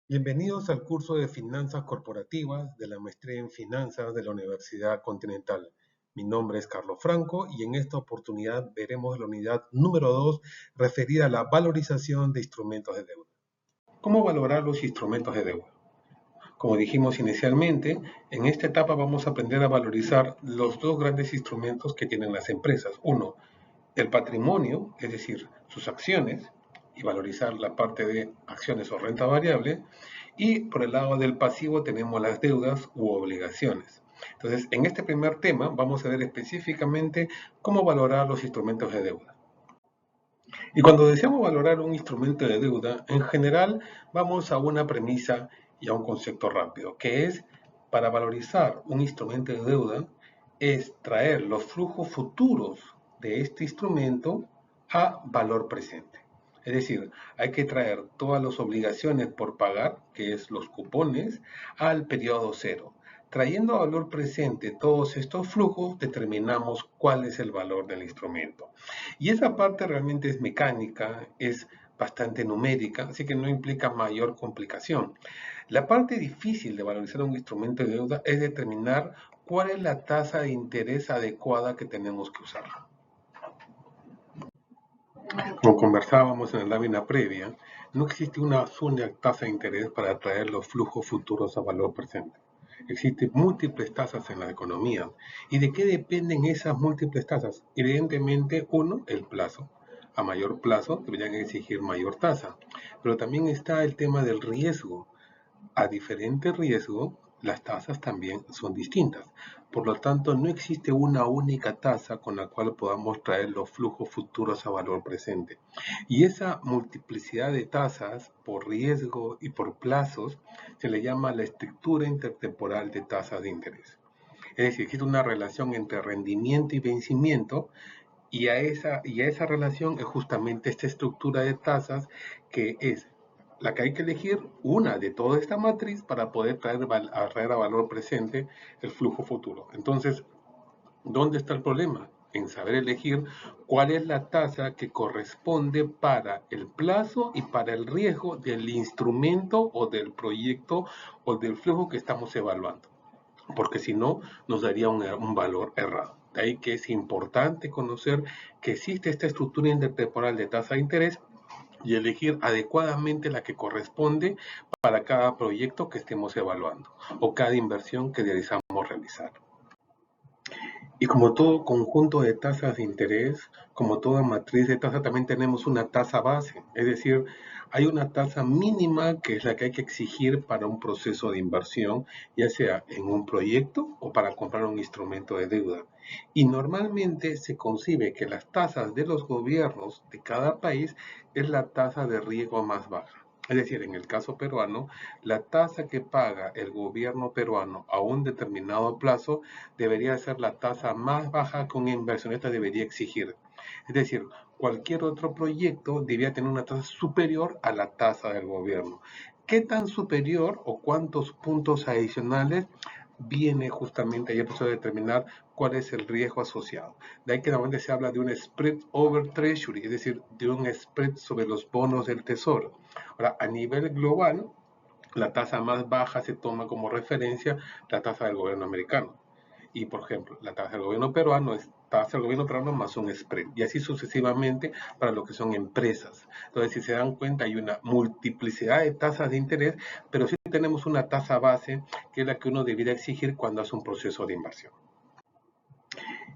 Bienvenidos al curso de Finanzas Corporativas de la Maestría en Finanzas de la Universidad Continental. Mi nombre es Carlos Franco y en esta oportunidad veremos la unidad número 2 referida a la valorización de instrumentos de deuda. ¿Cómo valorar los instrumentos de deuda? Como dijimos inicialmente, en esta etapa vamos a aprender a valorizar los dos grandes instrumentos que tienen las empresas. Uno, el patrimonio, es decir, sus acciones, y valorizar la parte de acciones o renta variable. Y por el lado del pasivo tenemos las deudas u obligaciones. Entonces, en este primer tema vamos a ver específicamente cómo valorar los instrumentos de deuda. Y cuando deseamos valorar un instrumento de deuda, en general vamos a una premisa y a un concepto rápido, que es, para valorizar un instrumento de deuda, es traer los flujos futuros de este instrumento a valor presente. Es decir, hay que traer todas las obligaciones por pagar, que es los cupones, al periodo cero. Trayendo a valor presente todos estos flujos, determinamos cuál es el valor del instrumento. Y esa parte realmente es mecánica, es bastante numérica, así que no implica mayor complicación. La parte difícil de valorizar un instrumento de deuda es determinar cuál es la tasa de interés adecuada que tenemos que usar. Como conversábamos en la lámina previa, no existe una sola tasa de interés para atraer los flujos futuros a valor presente. Existen múltiples tasas en la economía. ¿Y de qué dependen esas múltiples tasas? Evidentemente, uno, el plazo. A mayor plazo deberían exigir mayor tasa. Pero también está el tema del riesgo. A diferente riesgo, las tasas también son distintas. Por lo tanto, no existe una única tasa con la cual podamos traer los flujos futuros a valor presente. Y esa multiplicidad de tasas por riesgo y por plazos se le llama la estructura intertemporal de tasas de interés. Es decir, existe una relación entre rendimiento y vencimiento y a esa relación es justamente esta estructura de tasas que es la que hay que elegir una de toda esta matriz para poder traer a valor presente el flujo futuro. Entonces, ¿dónde está el problema? En saber elegir cuál es la tasa que corresponde para el plazo y para el riesgo del instrumento o del proyecto o del flujo que estamos evaluando, porque si no nos daría un valor errado. De ahí que es importante conocer que existe esta estructura intertemporal de tasa de interés y elegir adecuadamente la que corresponde para cada proyecto que estemos evaluando o cada inversión que deseamos realizar. Y como todo conjunto de tasas de interés, como toda matriz de tasa, también tenemos una tasa base. Es decir, hay una tasa mínima que es la que hay que exigir para un proceso de inversión, ya sea en un proyecto o para comprar un instrumento de deuda. Y normalmente se concibe que las tasas de los gobiernos de cada país es la tasa de riesgo más baja. Es decir, en el caso peruano, la tasa que paga el gobierno peruano a un determinado plazo debería ser la tasa más baja que un inversionista debería exigir. Es decir, cualquier otro proyecto debería tener una tasa superior a la tasa del gobierno. ¿Qué tan superior o cuántos puntos adicionales? Viene justamente ahí a determinar cuál es el riesgo asociado. De ahí que normalmente se habla de un spread over treasury, es decir, de un spread sobre los bonos del tesoro. Ahora, a nivel global, la tasa más baja se toma como referencia la tasa del gobierno americano. Y, por ejemplo, la tasa del gobierno peruano es tasa del gobierno peruano más un spread. Y así sucesivamente para lo que son empresas. Entonces, si se dan cuenta, hay una multiplicidad de tasas de interés, pero sí tenemos una tasa base que es la que uno debería exigir cuando hace un proceso de inversión.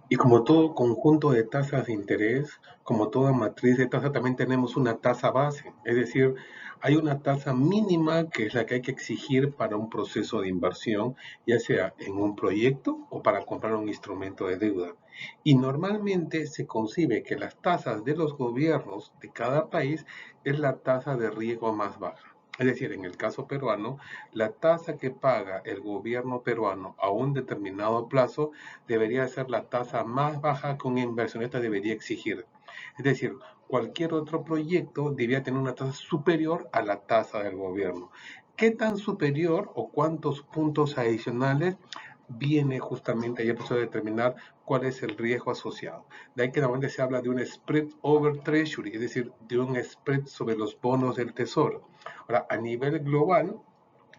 Y como todo conjunto de tasas de interés, como toda matriz de tasa, también tenemos una tasa base. Es decir, hay una tasa mínima que es la que hay que exigir para un proceso de inversión, ya sea en un proyecto o para comprar un instrumento de deuda. Y normalmente se concibe que las tasas de los gobiernos de cada país es la tasa de riesgo más baja. Es decir, en el caso peruano, la tasa que paga el gobierno peruano a un determinado plazo debería ser la tasa más baja que un inversionista debería exigir. Es decir, cualquier otro proyecto debería tener una tasa superior a la tasa del gobierno. ¿Qué tan superior o cuántos puntos adicionales? Viene justamente ahí a determinar cuál es el riesgo asociado. De ahí que normalmente se habla de un spread over treasury, es decir, de un spread sobre los bonos del tesoro. Ahora, a nivel global,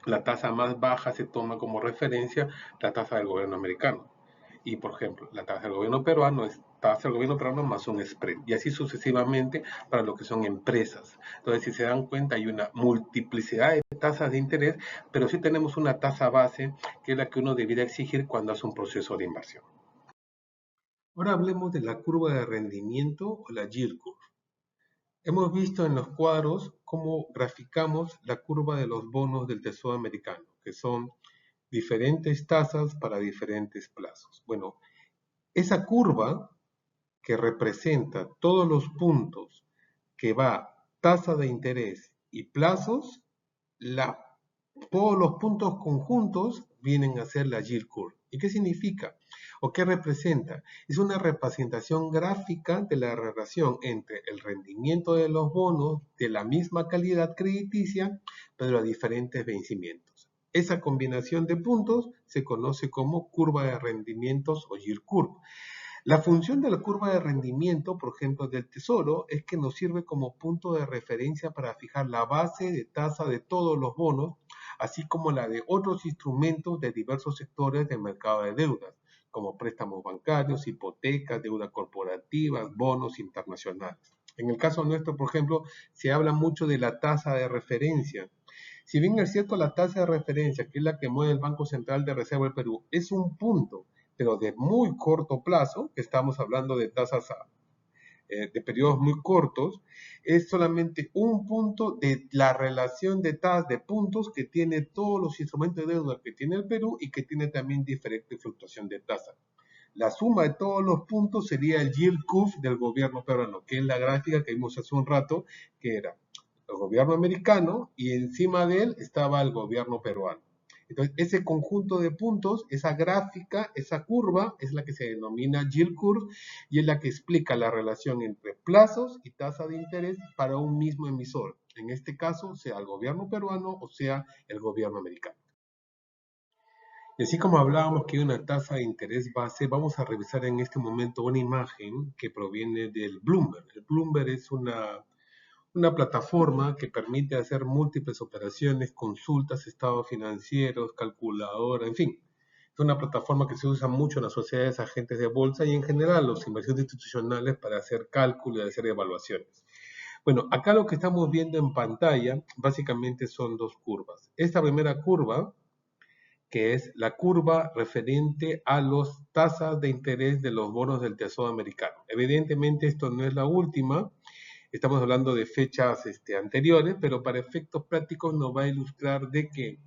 la tasa más baja se toma como referencia la tasa del gobierno americano. Y, por ejemplo, la tasa del gobierno peruano es tasa del gobierno peruano más un spread. Y así sucesivamente para lo que son empresas. Entonces, si se dan cuenta, hay una multiplicidad de tasas de interés, pero sí tenemos una tasa base que es la que uno debería exigir cuando hace un proceso de inversión. Ahora hablemos de la curva de rendimiento o la yield curve. Hemos visto en los cuadros cómo graficamos la curva de los bonos del Tesoro americano, que son diferentes tasas para diferentes plazos. Bueno, esa curva que representa todos los puntos que va tasa de interés y plazos, todos los puntos conjuntos vienen a ser la yield curve. ¿Y qué significa? ¿O qué representa? Es una representación gráfica de la relación entre el rendimiento de los bonos de la misma calidad crediticia, pero a diferentes vencimientos. Esa combinación de puntos se conoce como curva de rendimientos o yield curve. La función de la curva de rendimiento, por ejemplo, del Tesoro, es que nos sirve como punto de referencia para fijar la base de tasa de todos los bonos, así como la de otros instrumentos de diversos sectores del mercado de deudas, como préstamos bancarios, hipotecas, deuda corporativa, bonos internacionales. En el caso nuestro, por ejemplo, se habla mucho de la tasa de referencia. Si bien es cierto, la tasa de referencia, que es la que mueve el Banco Central de Reserva del Perú, es un punto, pero de muy corto plazo, que estamos hablando de tasas de periodos muy cortos, es solamente un punto de la relación de tasas de puntos que tiene todos los instrumentos de deuda que tiene el Perú y que tiene también diferente fluctuación de tasa. La suma de todos los puntos sería el yield curve del gobierno peruano, que es la gráfica que vimos hace un rato, que era el gobierno americano y encima de él estaba el gobierno peruano. Entonces, ese conjunto de puntos, esa gráfica, esa curva, es la que se denomina yield curve y es la que explica la relación entre plazos y tasa de interés para un mismo emisor. En este caso, sea el gobierno peruano o sea el gobierno americano. Y así como hablábamos que hay una tasa de interés base, vamos a revisar en este momento una imagen que proviene del Bloomberg. El Bloomberg es una plataforma que permite hacer múltiples operaciones, consultas, estados financieros, calculadora, en fin. Es una plataforma que se usa mucho en las sociedades agentes de bolsa y en general los inversores institucionales para hacer cálculos y hacer evaluaciones. Bueno, acá lo que estamos viendo en pantalla básicamente son dos curvas. Esta primera curva, que es la curva referente a las tasas de interés de los bonos del Tesoro americano. Evidentemente esto no es la última, estamos hablando de fechas anteriores, pero para efectos prácticos nos va a ilustrar de que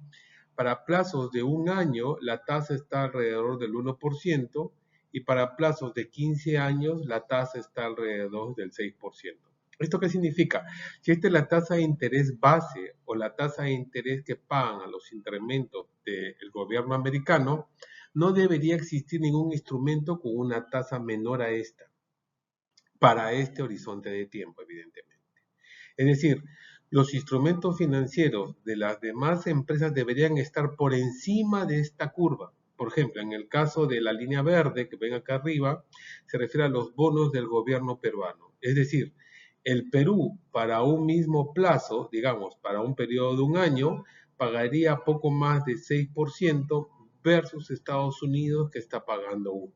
para plazos de un año la tasa está alrededor del 1% y para plazos de 15 años la tasa está alrededor del 6%. ¿Esto qué significa? Si esta es la tasa de interés base o la tasa de interés que pagan a los instrumentos del gobierno americano, no debería existir ningún instrumento con una tasa menor a esta para este horizonte de tiempo, evidentemente. Es decir, los instrumentos financieros de las demás empresas deberían estar por encima de esta curva. Por ejemplo, en el caso de la línea verde que ven acá arriba, se refiere a los bonos del gobierno peruano. Es decir, el Perú para un mismo plazo, digamos, para un periodo de un año, pagaría poco más de 6% versus Estados Unidos que está pagando 1.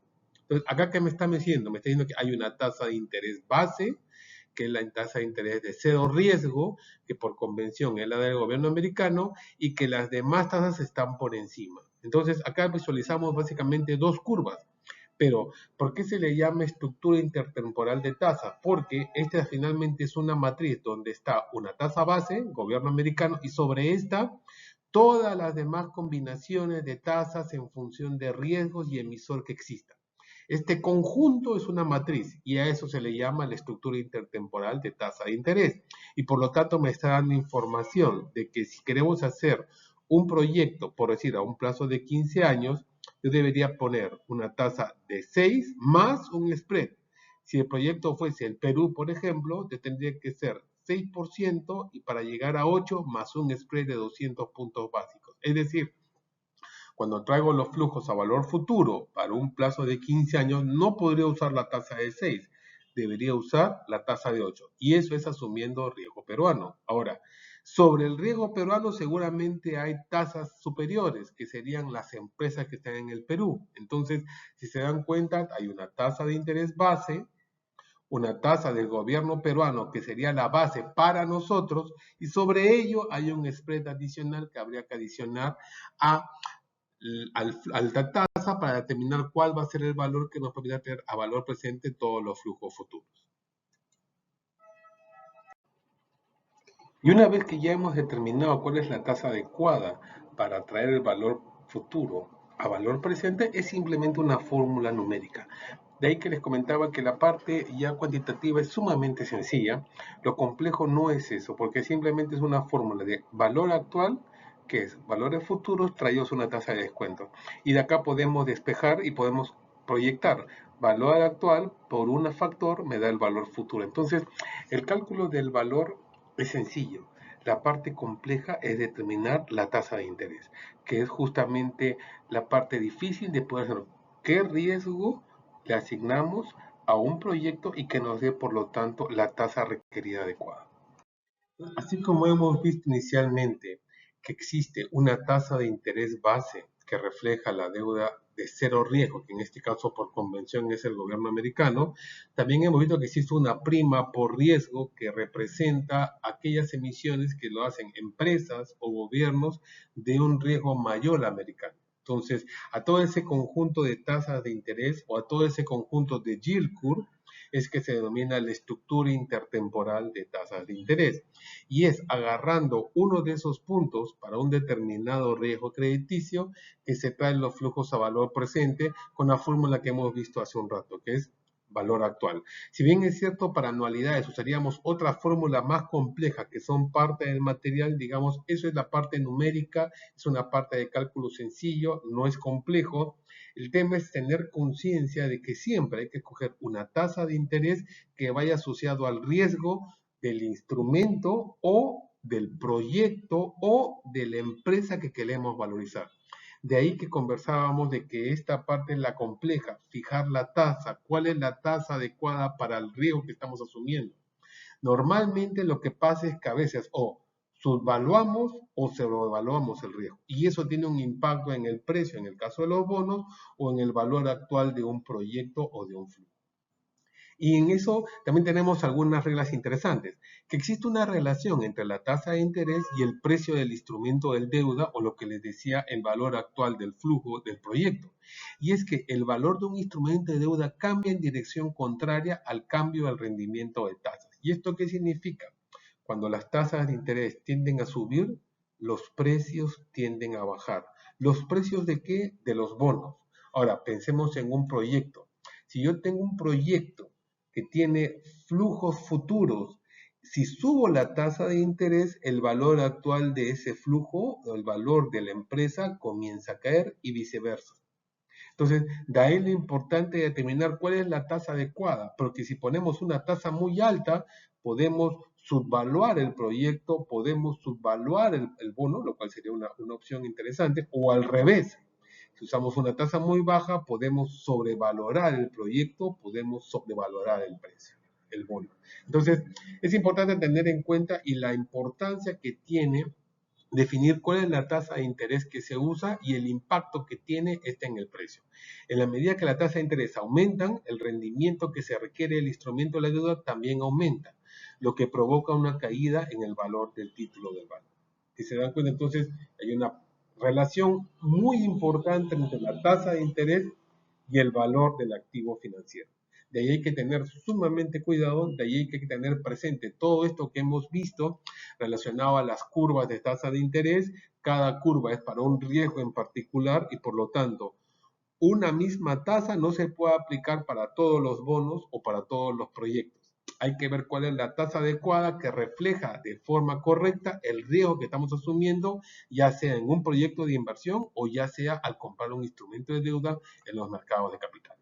Entonces, acá ¿qué me está diciendo? Me está diciendo que hay una tasa de interés base, que es la tasa de interés de cero riesgo, que por convención es la del gobierno americano, y que las demás tasas están por encima. Entonces, acá visualizamos básicamente dos curvas. Pero, ¿por qué se le llama estructura intertemporal de tasa? Porque esta finalmente es una matriz donde está una tasa base, gobierno americano, y sobre esta todas las demás combinaciones de tasas en función de riesgos y emisor que existan. Este conjunto es una matriz y a eso se le llama la estructura intertemporal de tasa de interés. Y por lo tanto me está dando información de que si queremos hacer un proyecto, por decir, a un plazo de 15 años, yo debería poner una tasa de 6 más un spread. Si el proyecto fuese el Perú, por ejemplo, tendría que ser 6% y para llegar a 8 más un spread de 200 puntos básicos. Es decir, cuando traigo los flujos a valor futuro para un plazo de 15 años, no podría usar la tasa de 6, debería usar la tasa de 8. Y eso es asumiendo riesgo peruano. Ahora, Sobre el riesgo peruano seguramente hay tasas superiores, que serían las empresas que están en el Perú. Entonces, si se dan cuenta, hay una tasa de interés base, una tasa del gobierno peruano que sería la base para nosotros, y sobre ello hay un spread adicional que habría que adicionar a la tasa para determinar cuál va a ser el valor que nos permita tener a valor presente todos los flujos futuros. Y una vez que ya hemos determinado cuál es la tasa adecuada para traer el valor futuro a valor presente, es simplemente una fórmula numérica. De ahí que les comentaba que la parte ya cuantitativa es sumamente sencilla. Lo complejo no es eso, porque simplemente es una fórmula de valor actual, que es valores futuros traídos a una tasa de descuento. Y de acá podemos despejar y podemos proyectar valor actual por un factor me da el valor futuro. Entonces, el cálculo del valor es sencillo. La parte compleja es determinar la tasa de interés, que es justamente la parte difícil de poder hacer. ¿Qué riesgo le asignamos a un proyecto y que nos dé, por lo tanto, la tasa requerida adecuada? Así como hemos visto inicialmente que existe una tasa de interés base que refleja la deuda de cero riesgo, que en este caso por convención es el gobierno americano, también hemos visto que existe una prima por riesgo que representa aquellas emisiones que lo hacen empresas o gobiernos de un riesgo mayor americano. Entonces, a todo ese conjunto de tasas de interés o a todo ese conjunto de yield curve es que se denomina la estructura intertemporal de tasas de interés. Y es agarrando uno de esos puntos para un determinado riesgo crediticio que se traen los flujos a valor presente con la fórmula que hemos visto hace un rato, que es valor actual. Si bien es cierto, para anualidades usaríamos otra fórmula más compleja que son parte del material, digamos, eso es la parte numérica, es una parte de cálculo sencillo, no es complejo. El tema es tener conciencia de que siempre hay que escoger una tasa de interés que vaya asociado al riesgo del instrumento o del proyecto o de la empresa que queremos valorizar. De ahí que conversábamos de que esta parte es la compleja, fijar la tasa, cuál es la tasa adecuada para el riesgo que estamos asumiendo. Normalmente lo que pasa es que a veces o subvaluamos o sobrevaluamos el riesgo y eso tiene un impacto en el precio, en el caso de los bonos, o en el valor actual de un proyecto o de un flujo. Y en eso también tenemos algunas reglas interesantes, que existe una relación entre la tasa de interés y el precio del instrumento de deuda o lo que les decía el valor actual del flujo del proyecto. Y es que el valor de un instrumento de deuda cambia en dirección contraria al cambio del rendimiento de tasas. ¿Y esto qué significa? Cuando las tasas de interés tienden a subir, los precios tienden a bajar. ¿Los precios de qué? De los bonos. Ahora, pensemos en un proyecto. Si yo tengo un proyecto que tiene flujos futuros, si subo la tasa de interés, el valor actual de ese flujo o el valor de la empresa comienza a caer y viceversa. Entonces, de ahí lo importante de determinar cuál es la tasa adecuada, porque si ponemos una tasa muy alta, podemos subvaluar el proyecto, podemos subvaluar el bono, lo cual sería una opción interesante, o al revés. Si usamos una tasa muy baja, podemos sobrevalorar el proyecto, podemos sobrevalorar el precio, el bono. Entonces, es importante tener en cuenta y la importancia que tiene definir cuál es la tasa de interés que se usa y el impacto que tiene en el precio. En la medida que la tasa de interés aumentan, el rendimiento que se requiere del instrumento de la deuda también aumenta, lo que provoca una caída en el valor del título del banco. Si se dan cuenta, entonces hay una relación muy importante entre la tasa de interés y el valor del activo financiero. De ahí hay que tener sumamente cuidado, de ahí hay que tener presente todo esto que hemos visto relacionado a las curvas de tasa de interés. Cada curva es para un riesgo en particular y por lo tanto una misma tasa no se puede aplicar para todos los bonos o para todos los proyectos. Hay que ver cuál es la tasa adecuada que refleja de forma correcta el riesgo que estamos asumiendo, ya sea en un proyecto de inversión o ya sea al comprar un instrumento de deuda en los mercados de capital.